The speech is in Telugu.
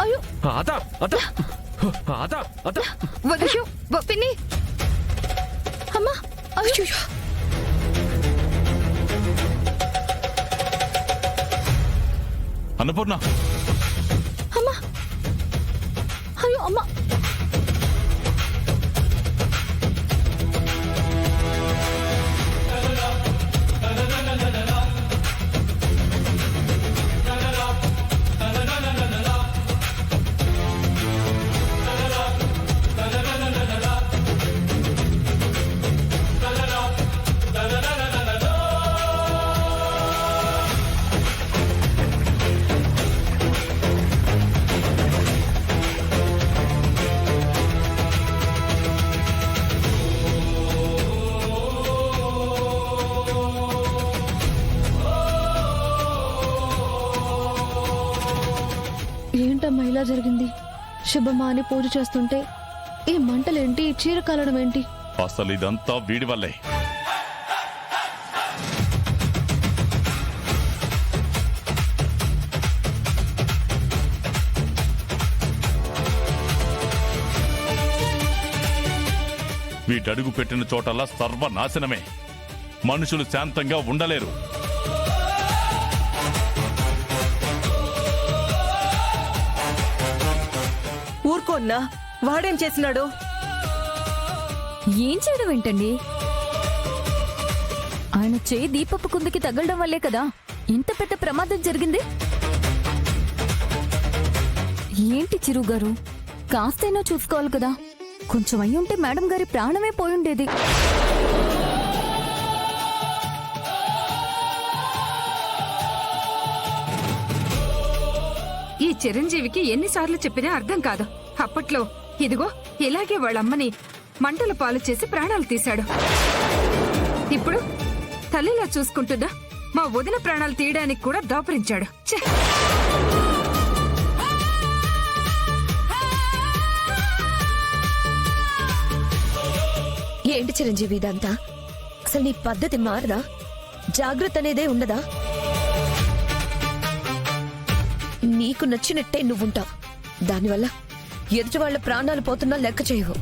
అయ్యో అత అత అత అత అయ్యో పిన్ని అమ్మా అయ్యో అన్నపూర్ణ అమ్మా అయ్యో అమ్మా ఏంటమ్మా ఇలా జరిగింది? శుభమా అని పూజ చేస్తుంటే ఈ మంటలేంటి, ఈ చీర కాలడం ఏంటి? అసలు ఇదంతా వీడి వల్లే. వీటడుగు పెట్టిన చోటల్లా సర్వనాశనమే. మనుషులు శాంతంగా ఉండలేరు. ఊరుకోన్నా, వాడేం చేసినాడు? ఏం చేయడం ఏంటండి? ఆయన చేయి దీపపు కుందికి తగలడం వల్లే కదా ఇంత పెద్ద ప్రమాదం జరిగింది. ఏంటి చిరు గారు, కాస్తైనా చూసుకోవాలి కదా. కొంచెం అయ్యుంటే మేడం గారి ప్రాణమే పోయుండేది. ఈ చిరంజీవికి ఎన్నిసార్లు చెప్పినా అర్థం కాదు. అప్పట్లో ఇదిగో ఇలాగే వాళ్ళమ్మని మంటల పాలు చేసి ప్రాణాలు తీశాడు. ఇప్పుడు తల్లిలా చూసుకుంటుందా మా వదిన ప్రాణాలు తీయడానికి కూడా దాపరించాడు. ఛే! ఏంటి చిరంజీవి ఇదంతా? అసలు నీ పద్ధతి మారదా? జాగ్రత్త అనేదే ఉండదా? నీకు నచ్చినట్టే నువ్వుంటావు. దానివల్ల ఎదుటి వాళ్ళ ప్రాణాలు పోతున్నా లెక్క చేయవు.